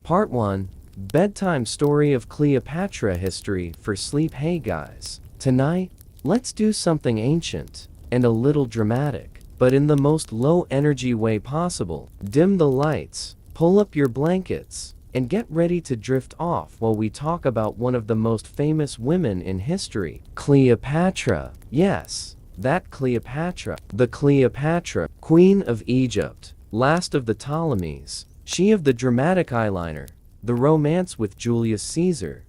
Part 1. Bedtime Story of Cleopatra History for Sleep. Hey guys. Tonight, let's do something ancient and a little dramatic, but in the most low-energy way possible. Dim the lights, pull up your blankets, and get ready to drift off while we talk about one of the most famous women in history, Cleopatra. Yes, that Cleopatra. The Cleopatra, Queen of Egypt, last of the Ptolemies. She of the dramatic eyeliner, the romance with Julius Caesar,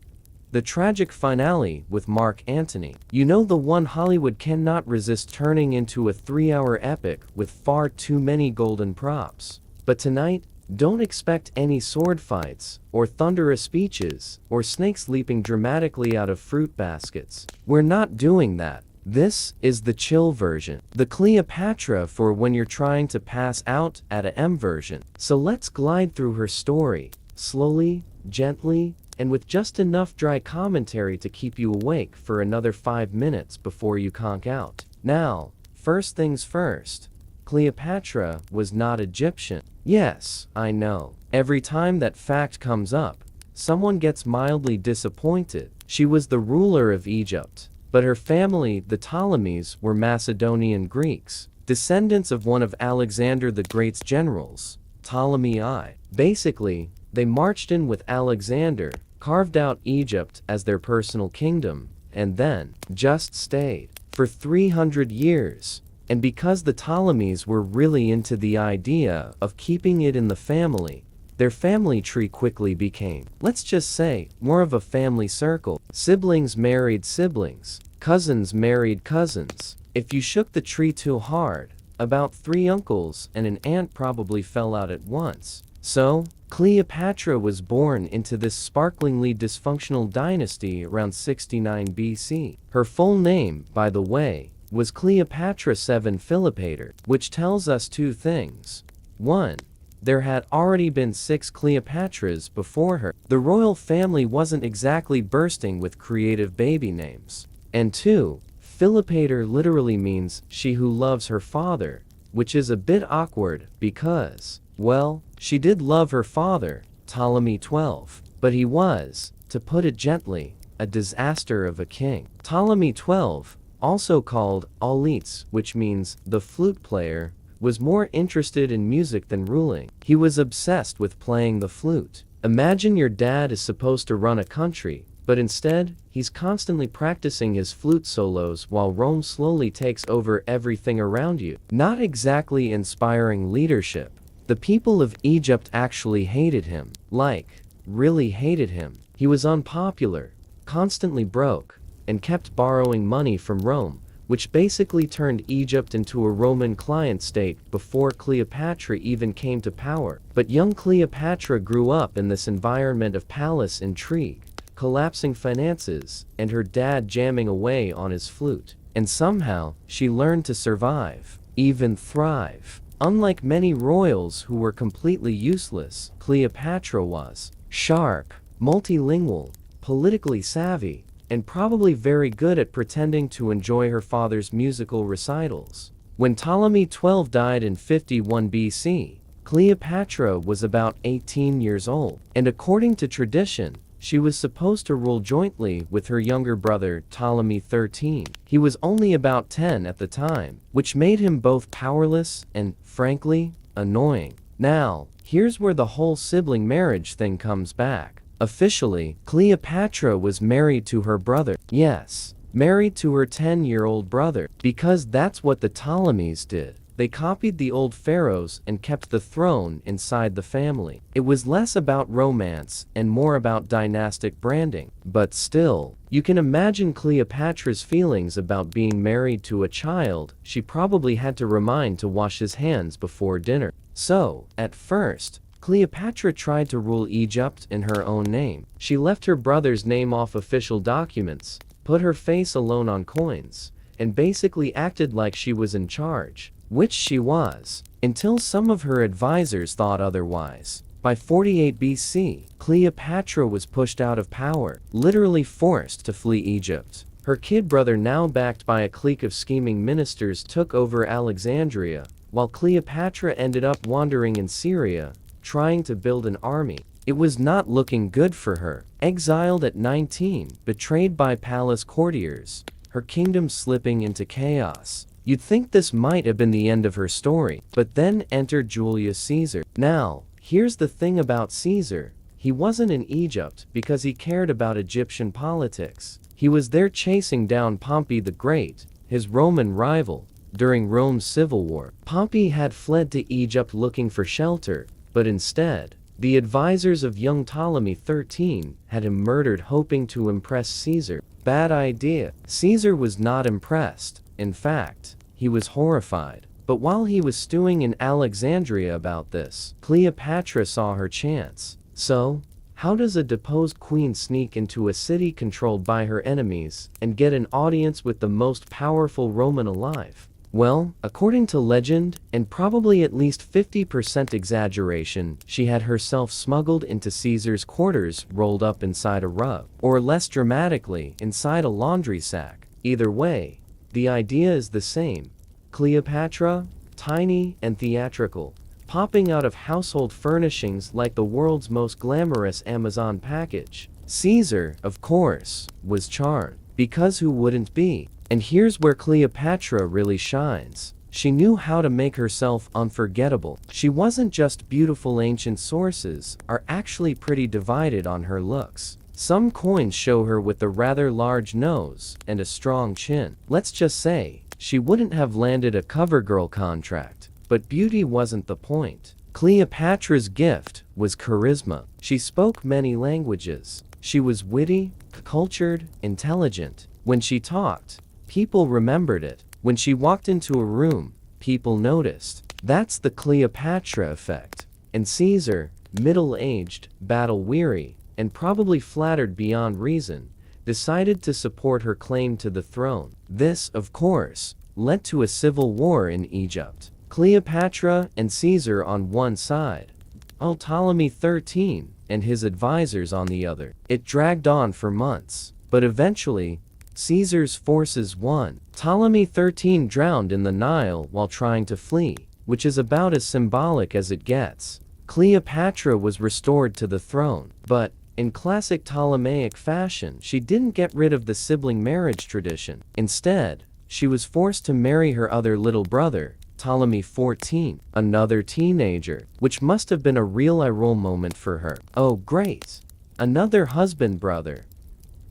the tragic finale with Mark Antony. You know, the one Hollywood cannot resist turning into a 3-hour epic with far too many golden props. But tonight, don't expect any sword fights, or thunderous speeches, or snakes leaping dramatically out of fruit baskets. We're not doing that. This is the chill version, the Cleopatra for when you're trying to pass out at a M version. So let's glide through her story, slowly, gently, and with just enough dry commentary to keep you awake for another 5 minutes before you conk out. Now, first things first, Cleopatra was not Egyptian. Yes, I know. Every time that fact comes up, someone gets mildly disappointed. She was the ruler of Egypt, but her family, the Ptolemies, were Macedonian Greeks, descendants of one of Alexander the Great's generals, Ptolemy I. Basically, they marched in with Alexander, carved out Egypt as their personal kingdom, and then just stayed for 300 years. And because the Ptolemies were really into the idea of keeping it in the family, their family tree quickly became, let's just say, more of a family circle. Siblings married siblings, cousins married cousins. If you shook the tree too hard, about 3 uncles and an aunt probably fell out at once. So, Cleopatra was born into this sparklingly dysfunctional dynasty around 69 BC. Her full name, by the way, was Cleopatra VII Philopator, which tells us 2 things. 1. There had already been 6 Cleopatras before her. The royal family wasn't exactly bursting with creative baby names. And 2. Philopator literally means she who loves her father, which is a bit awkward because, well, she did love her father, Ptolemy XII, but he was, to put it gently, a disaster of a king. Ptolemy XII, also called Auletes, which means the flute player, was more interested in music than ruling. He was obsessed with playing the flute. Imagine your dad is supposed to run a country, but instead, he's constantly practicing his flute solos while Rome slowly takes over everything around you. Not exactly inspiring leadership. The people of Egypt actually hated him. Like, really hated him. He was unpopular, constantly broke, and kept borrowing money from Rome, which basically turned Egypt into a Roman client state before Cleopatra even came to power. But young Cleopatra grew up in this environment of palace intrigue, collapsing finances, and her dad jamming away on his flute. And somehow, she learned to survive, even thrive. Unlike many royals who were completely useless, Cleopatra was sharp, multilingual, politically savvy, and probably very good at pretending to enjoy her father's musical recitals. When Ptolemy XII died in 51 BC, Cleopatra was about 18 years old, and according to tradition, she was supposed to rule jointly with her younger brother Ptolemy XIII. He was only about 10 at the time, which made him both powerless and, frankly, annoying. Now, here's where the whole sibling marriage thing comes back. Officially, Cleopatra was married to her brother. Yes, married to her 10-year-old brother, because that's what the Ptolemies did. They copied the old pharaohs and kept the throne inside the family. It was less about romance and more about dynastic branding. But still, you can imagine Cleopatra's feelings about being married to a child she probably had to remind to wash his hands before dinner. So, at first, Cleopatra tried to rule Egypt in her own name. She left her brother's name off official documents, put her face alone on coins, and basically acted like she was in charge. Which she was, until some of her advisors thought otherwise. By 48 BC, Cleopatra was pushed out of power, literally forced to flee Egypt. Her kid brother, now backed by a clique of scheming ministers, took over Alexandria, while Cleopatra ended up wandering in Syria, trying to build an army. It was not looking good for her. Exiled at 19, betrayed by palace courtiers, her kingdom slipping into chaos. You'd think this might have been the end of her story, but then entered Julius Caesar. Now, here's the thing about Caesar. He wasn't in Egypt because he cared about Egyptian politics. He was there chasing down Pompey the Great, his Roman rival, during Rome's civil war. Pompey had fled to Egypt looking for shelter, but instead, the advisors of young Ptolemy XIII had him murdered hoping to impress Caesar. Bad idea. Caesar was not impressed. In fact, he was horrified. But while he was stewing in Alexandria about this, Cleopatra saw her chance. So, how does a deposed queen sneak into a city controlled by her enemies and get an audience with the most powerful Roman alive? Well, according to legend, and probably at least 50% exaggeration, she had herself smuggled into Caesar's quarters rolled up inside a rug. Or less dramatically, inside a laundry sack. Either way, the idea is the same. Cleopatra, tiny and theatrical, popping out of household furnishings like the world's most glamorous Amazon package. Caesar, of course, was charmed. Because who wouldn't be? And here's where Cleopatra really shines. She knew how to make herself unforgettable. She wasn't just beautiful. Ancient sources are actually pretty divided on her looks. Some coins show her with a rather large nose and a strong chin. Let's just say, she wouldn't have landed a CoverGirl contract. But beauty wasn't the point. Cleopatra's gift was charisma. She spoke many languages. She was witty, cultured, intelligent. When she talked, people remembered it. When she walked into a room, people noticed. That's the Cleopatra effect. And Caesar, middle-aged, battle-weary, and probably flattered beyond reason, decided to support her claim to the throne. This, of course, led to a civil war in Egypt. Cleopatra and Caesar on one side, Ptolemy XIII and his advisors on the other. It dragged on for months, but eventually, Caesar's forces won. Ptolemy XIII drowned in the Nile while trying to flee, which is about as symbolic as it gets. Cleopatra was restored to the throne, but, in classic Ptolemaic fashion, she didn't get rid of the sibling marriage tradition. Instead, she was forced to marry her other little brother, Ptolemy XIV, another teenager, which must have been a real eye-roll moment for her. Oh great! Another husband brother.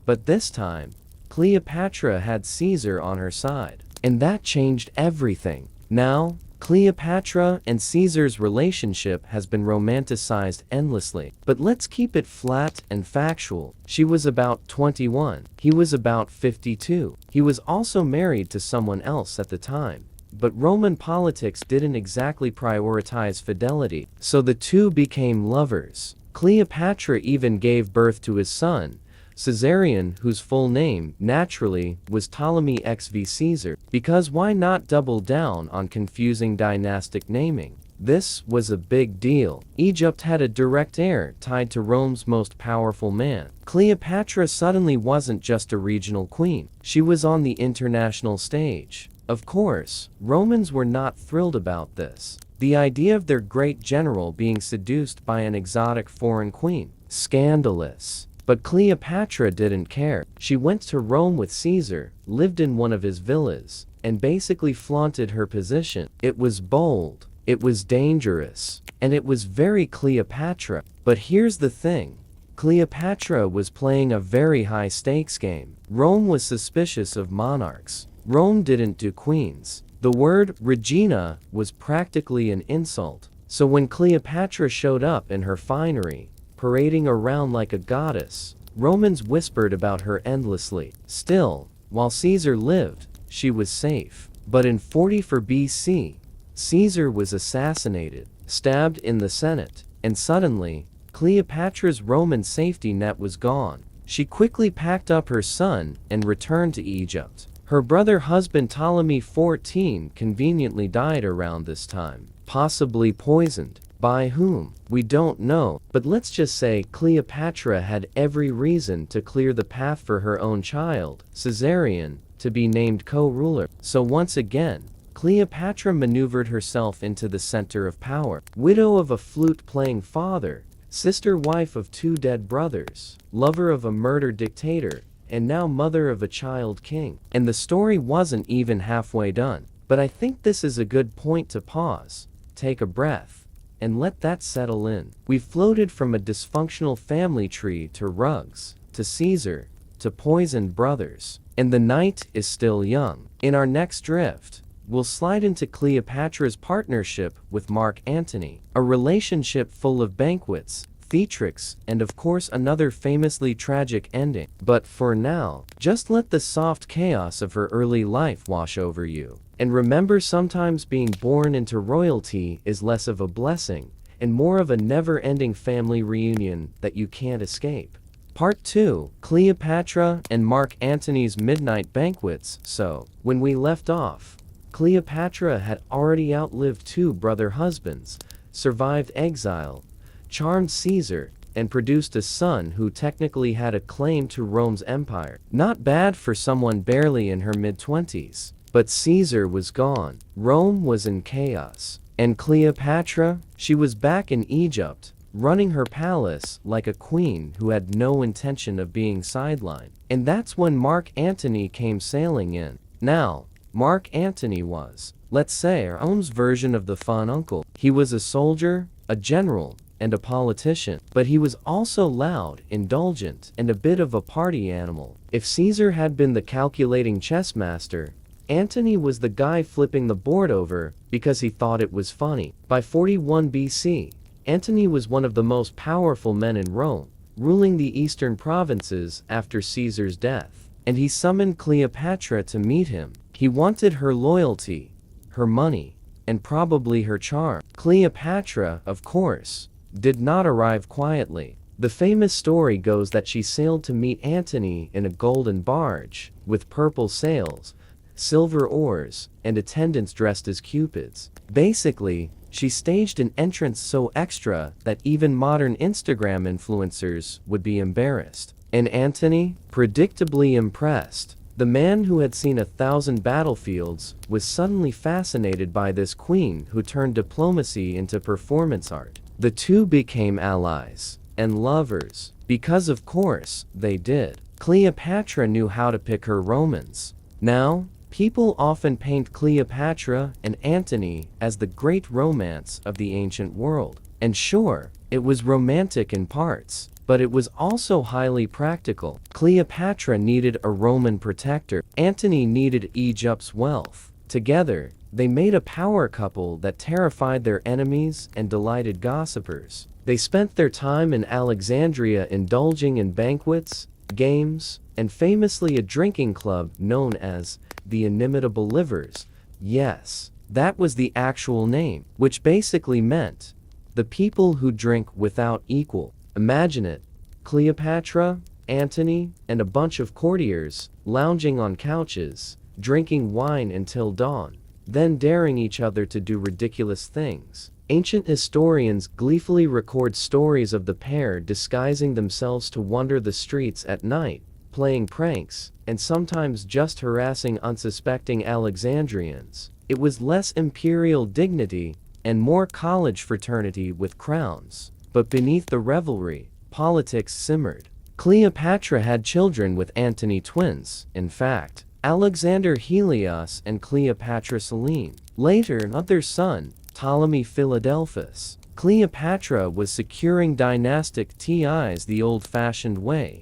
But this time, Cleopatra had Caesar on her side. And that changed everything. Now, Cleopatra and Caesar's relationship has been romanticized endlessly. But let's keep it flat and factual. She was about 21. He was about 52. He was also married to someone else at the time. But Roman politics didn't exactly prioritize fidelity, so the two became lovers. Cleopatra even gave birth to his son, Caesarion, whose full name, naturally, was Ptolemy XV Caesar, because why not double down on confusing dynastic naming? This was a big deal. Egypt had a direct heir tied to Rome's most powerful man. Cleopatra suddenly wasn't just a regional queen. She was on the international stage. Of course, Romans were not thrilled about this. The idea of their great general being seduced by an exotic foreign queen. Scandalous. But Cleopatra didn't care. She went to Rome with Caesar, lived in one of his villas, and basically flaunted her position. It was bold, it was dangerous, and it was very Cleopatra. But here's the thing. Cleopatra was playing a very high-stakes game. Rome was suspicious of monarchs. Rome didn't do queens. The word Regina was practically an insult. So when Cleopatra showed up in her finery, parading around like a goddess, Romans whispered about her endlessly. Still, while Caesar lived, she was safe. But in 44 BC, Caesar was assassinated, stabbed in the Senate, and suddenly, Cleopatra's Roman safety net was gone. She quickly packed up her son and returned to Egypt. Her brother husband Ptolemy XIV conveniently died around this time, possibly poisoned. By whom? We don't know, but let's just say Cleopatra had every reason to clear the path for her own child, Caesarion, to be named co-ruler. So once again, Cleopatra maneuvered herself into the center of power. Widow of a flute-playing father, sister wife of 2 dead brothers, lover of a murdered dictator, and now mother of a child king. And the story wasn't even halfway done. But I think this is a good point to pause, take a breath, and let that settle in. We've floated from a dysfunctional family tree to rugs, to Caesar, to poisoned brothers. And the night is still young. In our next drift, we'll slide into Cleopatra's partnership with Mark Antony, a relationship full of banquets, theatrics, and of course another famously tragic ending. But for now, just let the soft chaos of her early life wash over you. And remember, sometimes being born into royalty is less of a blessing and more of a never-ending family reunion that you can't escape. Part 2, Cleopatra and Mark Antony's Midnight Banquets. So, when we left off, Cleopatra had already outlived 2 brother husbands, survived exile, charmed Caesar, and produced a son who technically had a claim to Rome's empire. Not bad for someone barely in her mid-20s. But Caesar was gone. Rome was in chaos. And Cleopatra? She was back in Egypt, running her palace like a queen who had no intention of being sidelined. And that's when Mark Antony came sailing in. Now, Mark Antony was, let's say, our own version of the fun uncle. He was a soldier, a general, and a politician, but he was also loud, indulgent, and a bit of a party animal. If Caesar had been the calculating chess master, Antony was the guy flipping the board over because he thought it was funny. By 41 BC, Antony was one of the most powerful men in Rome, ruling the eastern provinces after Caesar's death. And he summoned Cleopatra to meet him. He wanted her loyalty, her money, and probably her charm. Cleopatra, of course, did not arrive quietly. The famous story goes that she sailed to meet Antony in a golden barge, with purple sails, silver oars, and attendants dressed as cupids. Basically, she staged an entrance so extra that even modern Instagram influencers would be embarrassed. And Antony, predictably impressed, the man who had seen 1,000 battlefields, was suddenly fascinated by this queen who turned diplomacy into performance art. The two became allies and lovers, because of course, they did. Cleopatra knew how to pick her Romans. Now, people often paint Cleopatra and Antony as the great romance of the ancient world. And sure, it was romantic in parts, but it was also highly practical. Cleopatra needed a Roman protector. Antony needed Egypt's wealth. Together, they made a power couple that terrified their enemies and delighted gossipers. They spent their time in Alexandria indulging in banquets, games, and famously a drinking club known as the Inimitable Livers. Yes, that was the actual name, which basically meant the people who drink without equal. Imagine it, Cleopatra, Antony, and a bunch of courtiers lounging on couches, drinking wine until dawn, then daring each other to do ridiculous things. Ancient historians gleefully record stories of the pair disguising themselves to wander the streets at night, playing pranks, and sometimes just harassing unsuspecting Alexandrians. It was less imperial dignity and more college fraternity with crowns. But beneath the revelry, politics simmered. Cleopatra had children with Antony twins, in fact, Alexander Helios and Cleopatra Selene. Later, another son, Ptolemy Philadelphus. Cleopatra was securing dynastic ties the old-fashioned way.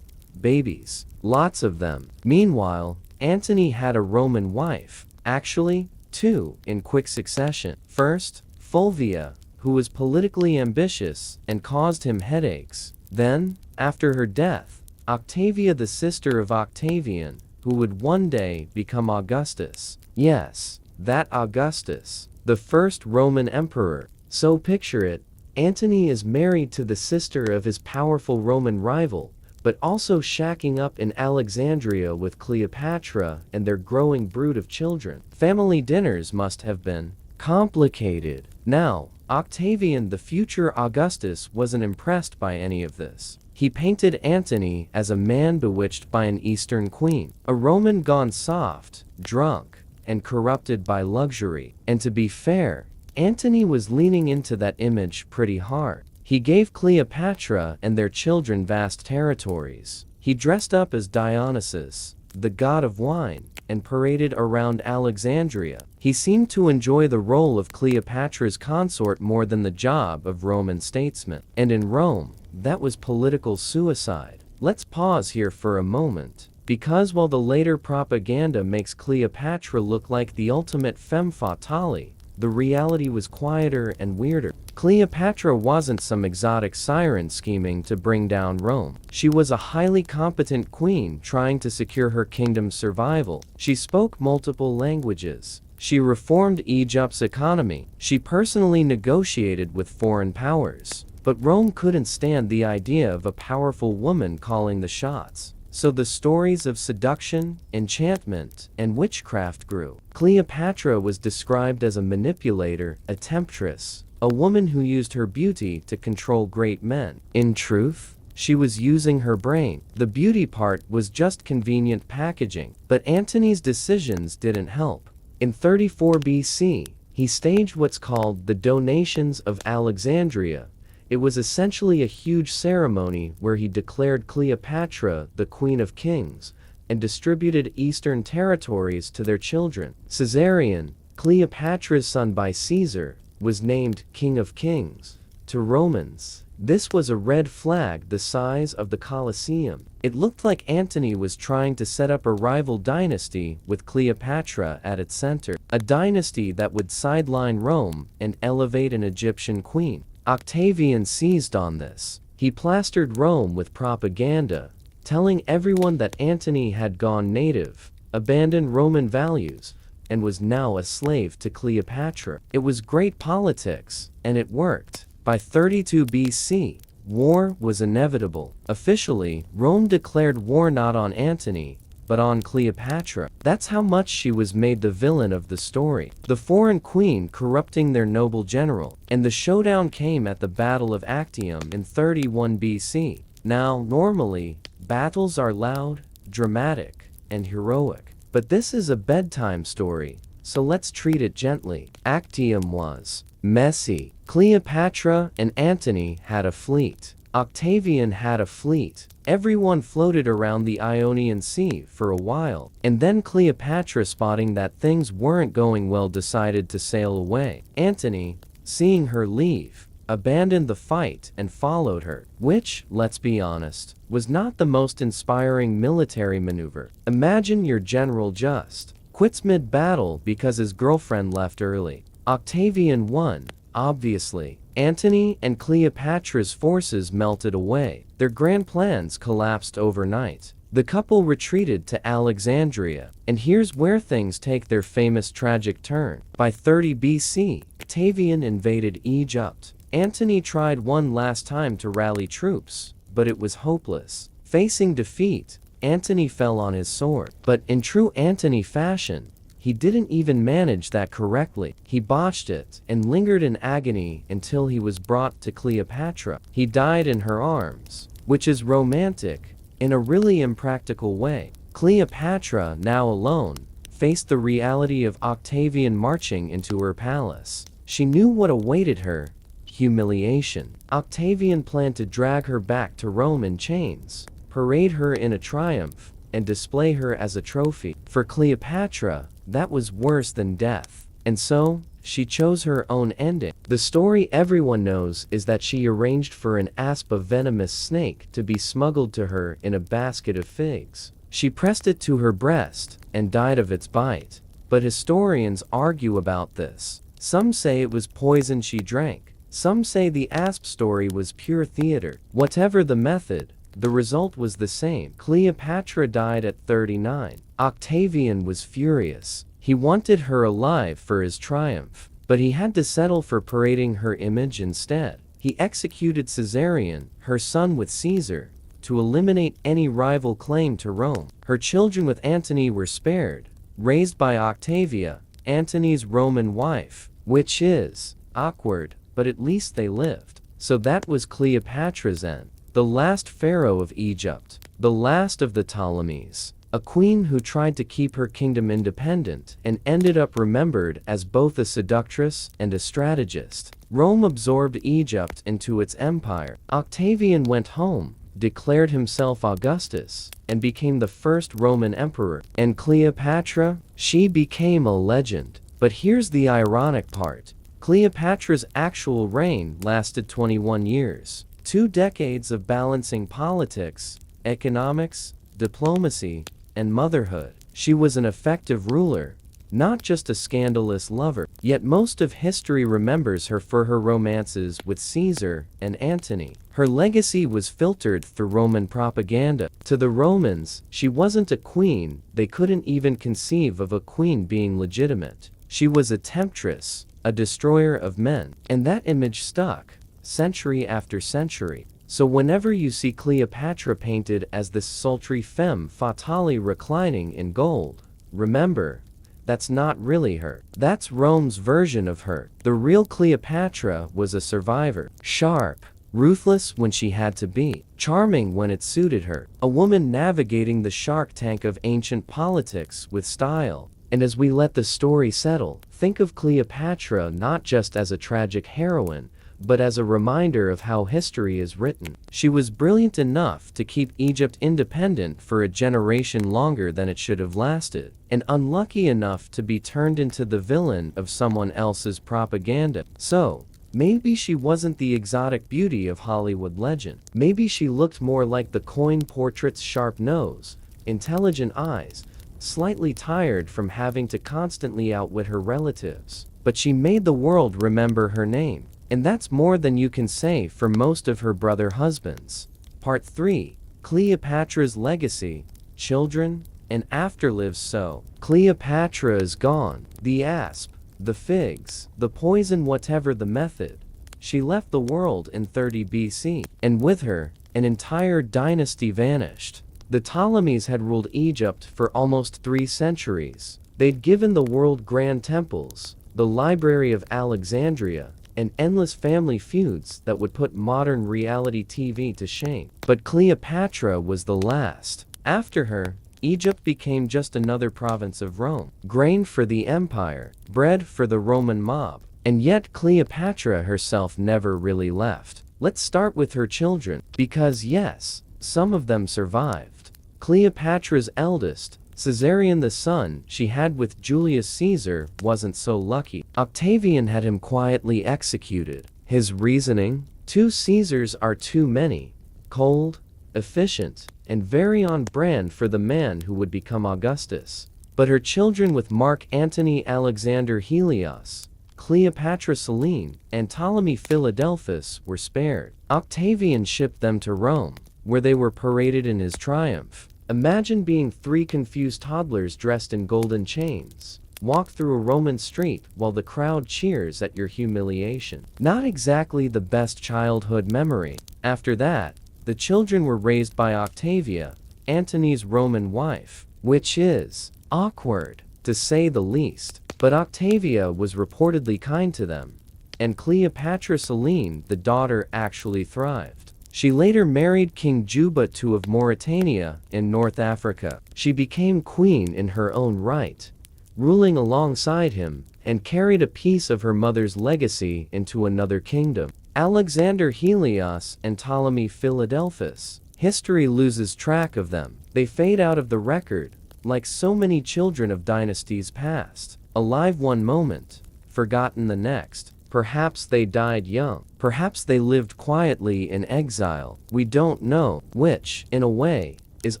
Babies. Lots of them. Meanwhile, Antony had a Roman wife. Actually, two, in quick succession. First, Fulvia, who was politically ambitious and caused him headaches. Then, after her death, Octavia, the sister of Octavian, who would one day become Augustus. Yes, that Augustus, the first Roman emperor. So picture it, Antony is married to the sister of his powerful Roman rival, but also shacking up in Alexandria with Cleopatra and their growing brood of children. Family dinners must have been complicated. Now, Octavian, the future Augustus, wasn't impressed by any of this. He painted Antony as a man bewitched by an Eastern queen, a Roman gone soft, drunk, and corrupted by luxury. And to be fair, Antony was leaning into that image pretty hard. He gave Cleopatra and their children vast territories. He dressed up as Dionysus, the god of wine, and paraded around Alexandria. He seemed to enjoy the role of Cleopatra's consort more than the job of Roman statesman. And in Rome, that was political suicide. Let's pause here for a moment, because while the later propaganda makes Cleopatra look like the ultimate femme fatale, the reality was quieter and weirder. Cleopatra wasn't some exotic siren scheming to bring down Rome. She was a highly competent queen trying to secure her kingdom's survival. She spoke multiple languages. She reformed Egypt's economy. She personally negotiated with foreign powers. But Rome couldn't stand the idea of a powerful woman calling the shots. So the stories of seduction, enchantment, and witchcraft grew. Cleopatra was described as a manipulator, a temptress, a woman who used her beauty to control great men. In truth, she was using her brain. The beauty part was just convenient packaging. But Antony's decisions didn't help. In 34 BC, he staged what's called the Donations of Alexandria. It was essentially a huge ceremony where he declared Cleopatra the Queen of Kings and distributed eastern territories to their children. Caesarion, Cleopatra's son by Caesar, was named King of Kings. To Romans, this was a red flag the size of the Colosseum. It looked like Antony was trying to set up a rival dynasty with Cleopatra at its center, a dynasty that would sideline Rome and elevate an Egyptian queen. Octavian seized on this. He plastered Rome with propaganda, telling everyone that Antony had gone native, abandoned Roman values, and was now a slave to Cleopatra. It was great politics, and it worked. By 32 BC, war was inevitable. Officially, Rome declared war not on Antony, but on Cleopatra. That's how much she was made the villain of the story, the foreign queen corrupting their noble general. And the showdown came at the Battle of Actium in 31 BC. Now, normally, battles are loud, dramatic, and heroic. But this is a bedtime story, so let's treat it gently. Actium was messy. Cleopatra and Antony had a fleet. Octavian had a fleet. Everyone floated around the Ionian Sea for a while, and then Cleopatra, spotting that things weren't going well, decided to sail away. Antony, seeing her leave, abandoned the fight and followed her, which, let's be honest, was not the most inspiring military maneuver. Imagine your general just quits mid-battle because his girlfriend left early. Octavian won, obviously. Antony and Cleopatra's forces melted away. Their grand plans collapsed overnight. The couple retreated to Alexandria. And here's where things take their famous tragic turn. By 30 BC, Octavian invaded Egypt. Antony tried one last time to rally troops, but it was hopeless. Facing defeat, Antony fell on his sword. But in true Antony fashion, he didn't even manage that correctly. He botched it and lingered in agony until he was brought to Cleopatra. He died in her arms, which is romantic in a really impractical way. Cleopatra, now alone, faced the reality of Octavian marching into her palace. She knew what awaited her: humiliation. Octavian planned to drag her back to Rome in chains, parade her in a triumph, and display her as a trophy. For Cleopatra, that was worse than death. And so, she chose her own ending. The story everyone knows is that she arranged for an asp of venomous snake to be smuggled to her in a basket of figs. She pressed it to her breast and died of its bite. But historians argue about this. Some say it was poison she drank. Some say the asp story was pure theater. Whatever the method, the result was the same. Cleopatra died at 39. Octavian was furious. He wanted her alive for his triumph, but he had to settle for parading her image instead. He executed Caesarion, her son with Caesar, to eliminate any rival claim to Rome. Her children with Antony were spared, raised by Octavia, Antony's Roman wife, which is awkward, but at least they lived. So that was Cleopatra's end. The last pharaoh of Egypt, the last of the Ptolemies, a queen who tried to keep her kingdom independent and ended up remembered as both a seductress and a strategist. Rome absorbed Egypt into its empire. Octavian went home, declared himself Augustus, and became the first Roman emperor. And Cleopatra? She became a legend. But here's the ironic part. Cleopatra's actual reign lasted 21 years. 2 decades of balancing politics, economics, diplomacy, and motherhood. She was an effective ruler, not just a scandalous lover. Yet most of history remembers her for her romances with Caesar and Antony. Her legacy was filtered through Roman propaganda. To the Romans, she wasn't a queen. They couldn't even conceive of a queen being legitimate. She was a temptress, a destroyer of men. And that image stuck, century after century. So whenever you see Cleopatra painted as this sultry femme fatale reclining in gold, remember, that's not really her. That's Rome's version of her. The real Cleopatra was a survivor. Sharp, ruthless when she had to be, charming when it suited her. A woman navigating the shark tank of ancient politics with style. And as we let the story settle, think of Cleopatra not just as a tragic heroine, but as a reminder of how history is written. She was brilliant enough to keep Egypt independent for a generation longer than it should have lasted, and unlucky enough to be turned into the villain of someone else's propaganda. So, maybe she wasn't the exotic beauty of Hollywood legend. Maybe she looked more like the coin portrait's sharp nose, intelligent eyes, slightly tired from having to constantly outwit her relatives. But she made the world remember her name. And that's more than you can say for most of her brother husbands. Part 3. Cleopatra's legacy, children, and afterlives. So, Cleopatra is gone. The asp, the figs, the poison, whatever the method. She left the world in 30 BC, and with her, an entire dynasty vanished. The Ptolemies had ruled Egypt for almost 3 centuries. They'd given the world grand temples, the Library of Alexandria, and endless family feuds that would put modern reality TV to shame. But Cleopatra was the last. After her, Egypt became just another province of Rome. Grain for the empire, bread for the Roman mob. And yet Cleopatra herself never really left. Let's start with her children, because yes, some of them survived. Cleopatra's eldest, Caesarion, the son she had with Julius Caesar, wasn't so lucky. Octavian had him quietly executed. His reasoning? 2 Caesars are too many. Cold, efficient, and very on brand for the man who would become Augustus. But her children with Mark Antony Alexander Helios, Cleopatra Selene, and Ptolemy Philadelphus were spared. Octavian shipped them to Rome, where they were paraded in his triumph. Imagine being 3 confused toddlers dressed in golden chains, walk through a Roman street while the crowd cheers at your humiliation. Not exactly the best childhood memory. After that, the children were raised by Octavia, Antony's Roman wife, which is awkward, to say the least. But Octavia was reportedly kind to them, and Cleopatra Selene, the daughter, actually thrived. She later married King Juba II of Mauritania in North Africa. She became queen in her own right, ruling alongside him, and carried a piece of her mother's legacy into another kingdom. Alexander Helios and Ptolemy Philadelphus. History loses track of them. They fade out of the record, like so many children of dynasties past. Alive one moment, forgotten the next. Perhaps they died young. Perhaps they lived quietly in exile. We don't know, which, in a way, is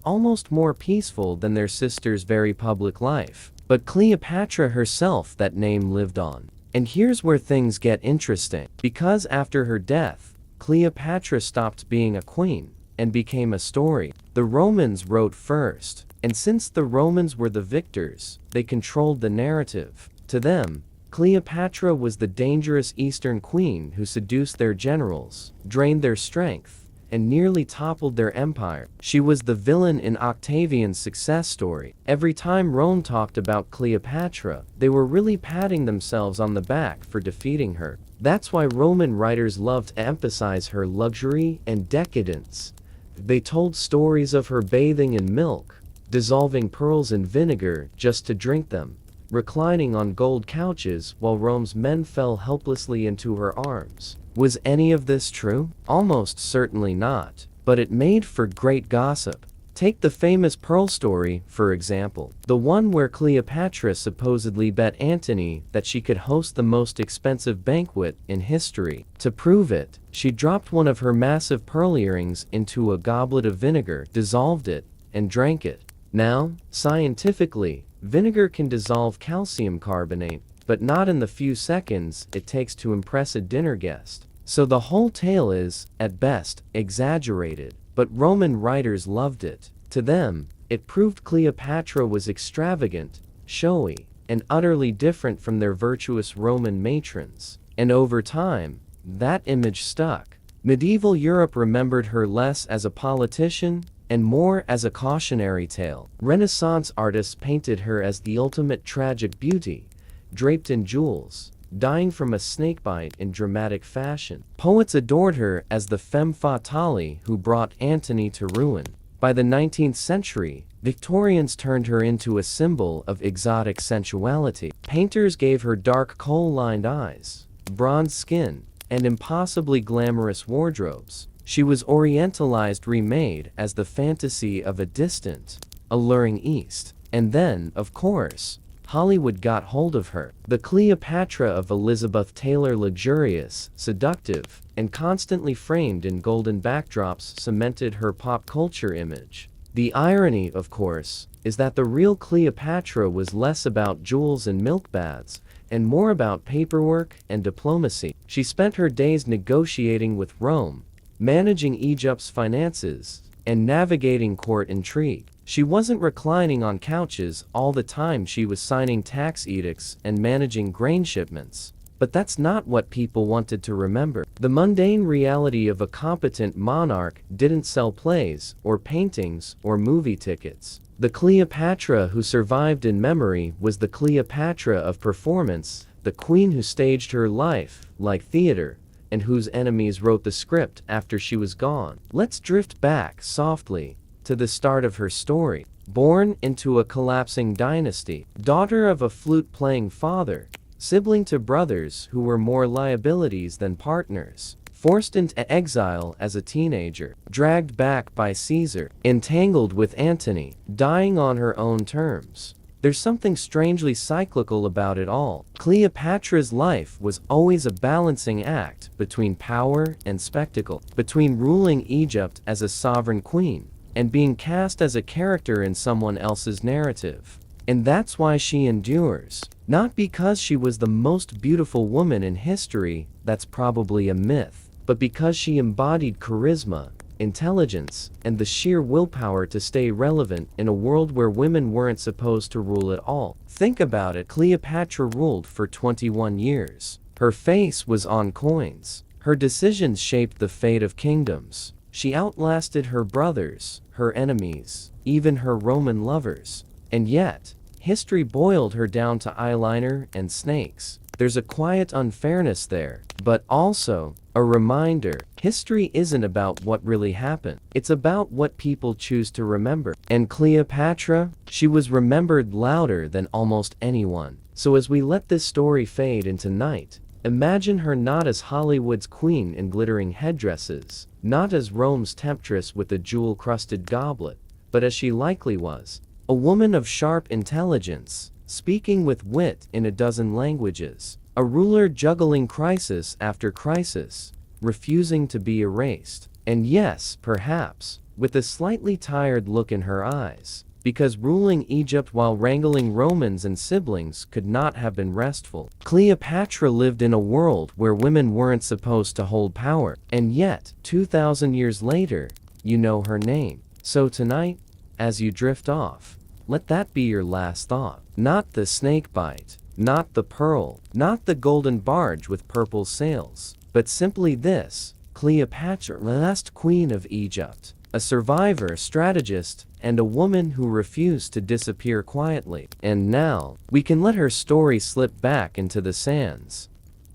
almost more peaceful than their sister's very public life. But Cleopatra herself, that name lived on. And here's where things get interesting. Because after her death, Cleopatra stopped being a queen and became a story. The Romans wrote first. And since the Romans were the victors, they controlled the narrative. To them, Cleopatra was the dangerous Eastern queen who seduced their generals, drained their strength, and nearly toppled their empire. She was the villain in Octavian's success story. Every time Rome talked about Cleopatra, they were really patting themselves on the back for defeating her. That's why Roman writers loved to emphasize her luxury and decadence. They told stories of her bathing in milk, dissolving pearls in vinegar just to drink them, reclining on gold couches while Rome's men fell helplessly into her arms. Was any of this true? Almost certainly not, but it made for great gossip. Take the famous pearl story, for example, the one where Cleopatra supposedly bet Antony that she could host the most expensive banquet in history. To prove it, she dropped one of her massive pearl earrings into a goblet of vinegar, dissolved it, and drank it. Now, scientifically, vinegar can dissolve calcium carbonate, but not in the few seconds it takes to impress a dinner guest. So the whole tale is, at best, exaggerated. But Roman writers loved it. To them, it proved Cleopatra was extravagant, showy, and utterly different from their virtuous Roman matrons. And over time, that image stuck. Medieval Europe remembered her less as a politician and more as a cautionary tale. Renaissance artists painted her as the ultimate tragic beauty, draped in jewels, dying from a snakebite in dramatic fashion. Poets adored her as the femme fatale who brought Antony to ruin. By the 19th century, Victorians turned her into a symbol of exotic sensuality. Painters gave her dark coal-lined eyes, bronze skin, and impossibly glamorous wardrobes. She was orientalized, remade as the fantasy of a distant, alluring East. And then, of course, Hollywood got hold of her. The Cleopatra of Elizabeth Taylor, luxurious, seductive, and constantly framed in golden backdrops, cemented her pop culture image. The irony, of course, is that the real Cleopatra was less about jewels and milk baths, and more about paperwork and diplomacy. She spent her days negotiating with Rome, managing Egypt's finances, and navigating court intrigue. She wasn't reclining on couches all the time, she was signing tax edicts and managing grain shipments. But that's not what people wanted to remember. The mundane reality of a competent monarch didn't sell plays, or paintings, or movie tickets. The Cleopatra who survived in memory was the Cleopatra of performance, the queen who staged her life like theater, and whose enemies wrote the script after she was gone. Let's drift back softly to the start of her story. Born into a collapsing dynasty, daughter of a flute-playing father, sibling to brothers who were more liabilities than partners, forced into exile as a teenager, dragged back by Caesar, entangled with Antony, dying on her own terms. There's something strangely cyclical about it all. Cleopatra's life was always a balancing act between power and spectacle, between ruling Egypt as a sovereign queen and being cast as a character in someone else's narrative. And that's why she endures. Not because she was the most beautiful woman in history, that's probably a myth, but because she embodied charisma, intelligence, and the sheer willpower to stay relevant in a world where women weren't supposed to rule at all. Think about it. Cleopatra ruled for 21 years. Her face was on coins. Her decisions shaped the fate of kingdoms. She outlasted her brothers, her enemies, even her Roman lovers. And yet, history boiled her down to eyeliner and snakes. There's a quiet unfairness there, but also a reminder. History isn't about what really happened. It's about what people choose to remember. And Cleopatra, she was remembered louder than almost anyone. So as we let this story fade into night, imagine her not as Hollywood's queen in glittering headdresses, not as Rome's temptress with a jewel-crusted goblet, but as she likely was, a woman of sharp intelligence, speaking with wit in a dozen languages, a ruler juggling crisis after crisis, refusing to be erased. And yes, perhaps, with a slightly tired look in her eyes, because ruling Egypt while wrangling Romans and siblings could not have been restful. Cleopatra lived in a world where women weren't supposed to hold power, and yet, 2,000 years later, you know her name. So tonight, as you drift off, let that be your last thought. Not the snakebite, not the pearl, not the golden barge with purple sails, but simply this: Cleopatra, last queen of Egypt, a survivor, strategist, and a woman who refused to disappear quietly. And now, we can let her story slip back into the sands.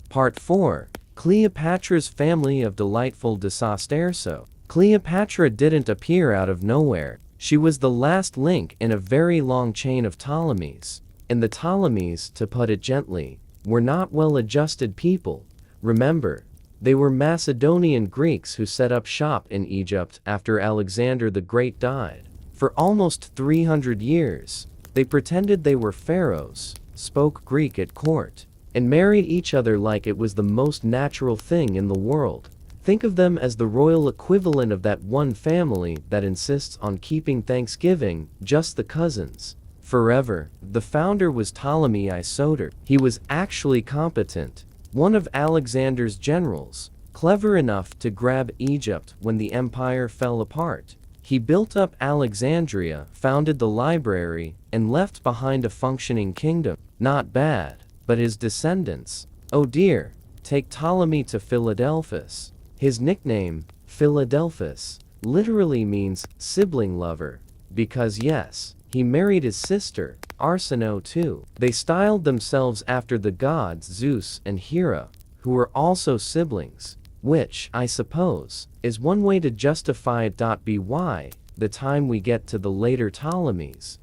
Part 4. Cleopatra's family of delightful disasters. Cleopatra didn't appear out of nowhere. She was the last link in a very long chain of Ptolemies. And the Ptolemies, to put it gently, were not well-adjusted people. Remember, they were Macedonian Greeks who set up shop in Egypt after Alexander the Great died. For almost 300 years, they pretended they were pharaohs, spoke Greek at court, and married each other like it was the most natural thing in the world. Think of them as the royal equivalent of that one family that insists on keeping Thanksgiving just the cousins forever. The founder was Ptolemy Isoter. He was actually competent, one of Alexander's generals, clever enough to grab Egypt when the empire fell apart. He built up Alexandria, founded the library, and left behind a functioning kingdom. Not bad, but his descendants. Oh dear, take Ptolemy to Philadelphus. His nickname, Philadelphus, literally means sibling lover, because yes, he married his sister, Arsinoe too. They styled themselves after the gods Zeus and Hera, who were also siblings, which, I suppose, is one way to justify it. By the time we get to the later Ptolemies,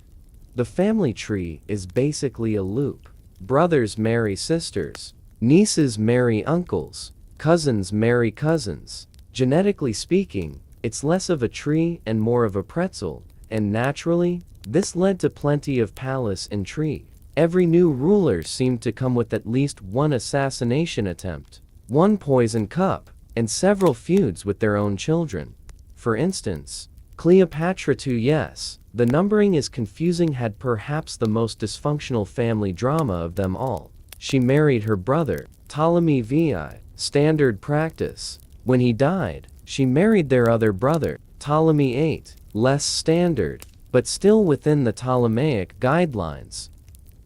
the family tree is basically a loop. Brothers marry sisters, nieces marry uncles, cousins marry cousins. Genetically speaking, it's less of a tree and more of a pretzel, and naturally, this led to plenty of palace intrigue. Every new ruler seemed to come with at least one assassination attempt, one poison cup, and several feuds with their own children. For instance, Cleopatra too. Yes, the numbering is confusing, had perhaps the most dysfunctional family drama of them all. She married her brother, Ptolemy VI, standard practice. When he died, she married their other brother, Ptolemy VIII, less standard, but still within the Ptolemaic guidelines.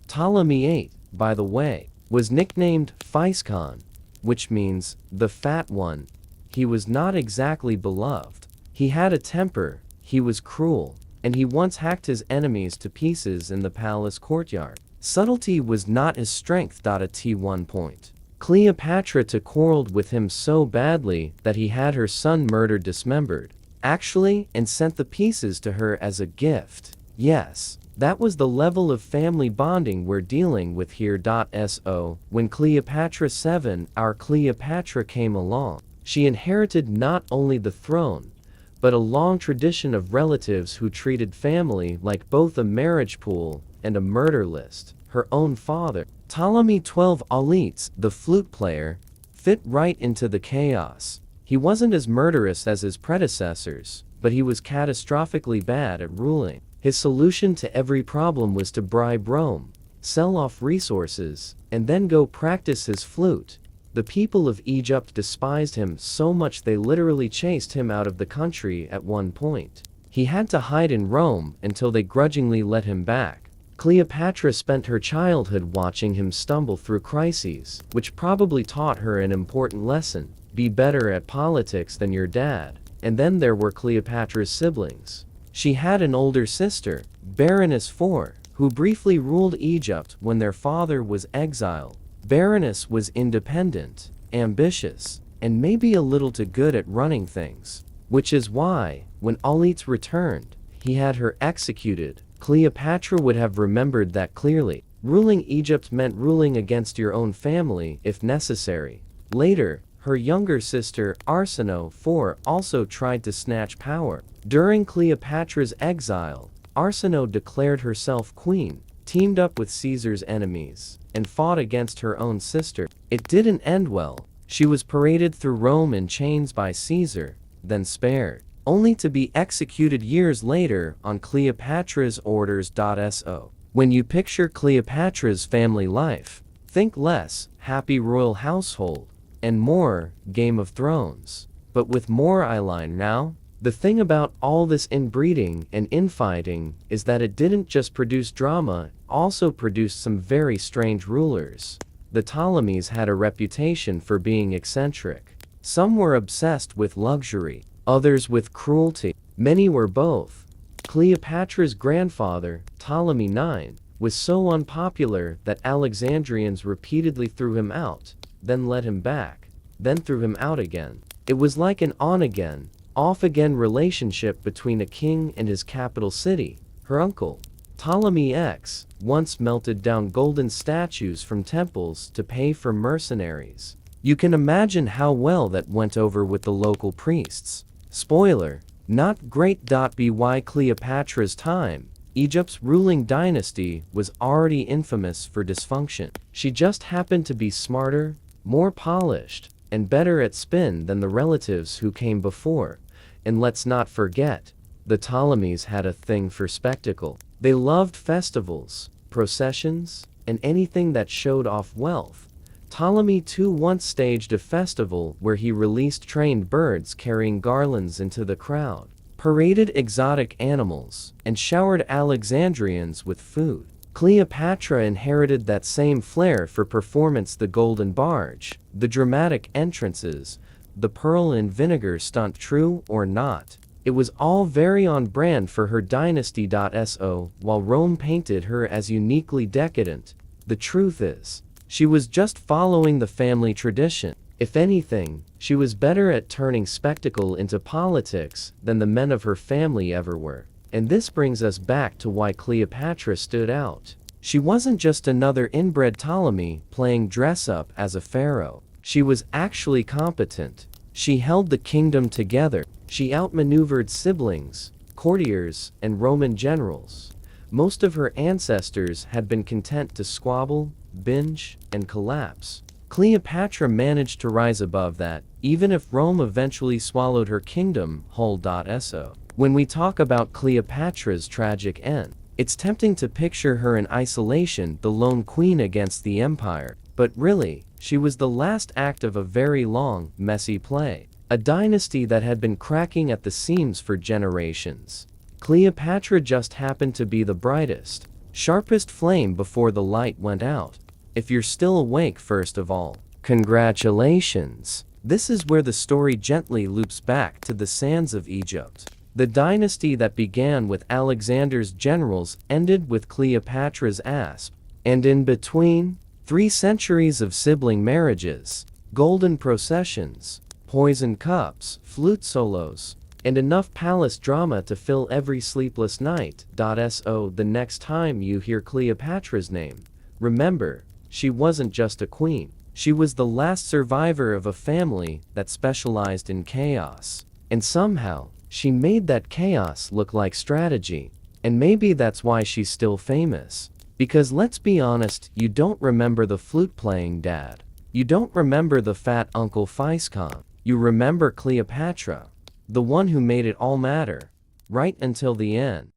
Ptolemy VIII, by the way, was nicknamed Physcon, which means the fat one. He was not exactly beloved. He had a temper, he was cruel, and he once hacked his enemies to pieces in the palace courtyard. Subtlety was not his strength. At one point, Cleopatra quarreled with him so badly that he had her son murdered, dismembered, actually, and sent the pieces to her as a gift. Yes, that was the level of family bonding we're dealing with here. So, when Cleopatra VII, our Cleopatra, came along, she inherited not only the throne, but a long tradition of relatives who treated family like both a marriage pool and a murder list. Her own father, Ptolemy XII Auletes, the flute player, fit right into the chaos. He wasn't as murderous as his predecessors, but he was catastrophically bad at ruling. His solution to every problem was to bribe Rome, sell off resources, and then go practice his flute. The people of Egypt despised him so much they literally chased him out of the country at one point. He had to hide in Rome until they grudgingly let him back. Cleopatra spent her childhood watching him stumble through crises, which probably taught her an important lesson: be better at politics than your dad. And then there were Cleopatra's siblings. She had an older sister, Berenice IV, who briefly ruled Egypt when their father was exiled. Berenice was independent, ambitious, and maybe a little too good at running things, which is why, when Auletes returned, he had her executed. Cleopatra would have remembered that clearly. Ruling Egypt meant ruling against your own family if necessary. Later, her younger sister, Arsinoe IV, also tried to snatch power. During Cleopatra's exile, Arsinoe declared herself queen, teamed up with Caesar's enemies, and fought against her own sister. It didn't end well. She was paraded through Rome in chains by Caesar, then spared, only to be executed years later on Cleopatra's orders. So, when you picture Cleopatra's family life, think less happy royal household, and more Game of Thrones, but with more eyeline. Now, the thing about all this inbreeding and infighting is that it didn't just produce drama, it also produced some very strange rulers. The Ptolemies had a reputation for being eccentric. Some were obsessed with luxury, others with cruelty. Many were both. Cleopatra's grandfather, Ptolemy IX, was so unpopular that Alexandrians repeatedly threw him out, then let him back, then threw him out again. It was like an on-again, off-again relationship between a king and his capital city. Her uncle, Ptolemy X, once melted down golden statues from temples to pay for mercenaries. You can imagine how well that went over with the local priests. Spoiler, not great. By Cleopatra's time, Egypt's ruling dynasty was already infamous for dysfunction. She just happened to be smarter, more polished, and better at spin than the relatives who came before. And let's not forget, the Ptolemies had a thing for spectacle. They loved festivals, processions, and anything that showed off wealth. Ptolemy II once staged a festival where he released trained birds carrying garlands into the crowd, paraded exotic animals, and showered Alexandrians with food. Cleopatra inherited that same flair for performance: the golden barge, the dramatic entrances, the pearl in vinegar stunt. True or not, it was all very on brand for her dynasty. So, while Rome painted her as uniquely decadent, the truth is, she was just following the family tradition. If anything, she was better at turning spectacle into politics than the men of her family ever were. And this brings us back to why Cleopatra stood out. She wasn't just another inbred Ptolemy playing dress-up as a pharaoh. She was actually competent. She held the kingdom together. She outmaneuvered siblings, courtiers, and Roman generals. Most of her ancestors had been content to squabble, binge, and collapse. Cleopatra managed to rise above that, even if Rome eventually swallowed her kingdom whole. So, when we talk about Cleopatra's tragic end, it's tempting to picture her in isolation, the lone queen against the empire. But really, she was the last act of a very long, messy play. A dynasty that had been cracking at the seams for generations. Cleopatra just happened to be the brightest, sharpest flame before the light went out. If you're still awake, first of all, congratulations. This is where the story gently loops back to the sands of Egypt. The dynasty that began with Alexander's generals ended with Cleopatra's asp. And in between, 3 centuries of sibling marriages, golden processions, poison cups, flute solos, and enough palace drama to fill every sleepless night. So, the next time you hear Cleopatra's name, remember, she wasn't just a queen. She was the last survivor of a family that specialized in chaos. And somehow, she made that chaos look like strategy. And maybe that's why she's still famous. Because let's be honest, you don't remember the flute-playing dad. You don't remember the fat Uncle Phiscon. You remember Cleopatra, the one who made it all matter, right until the end.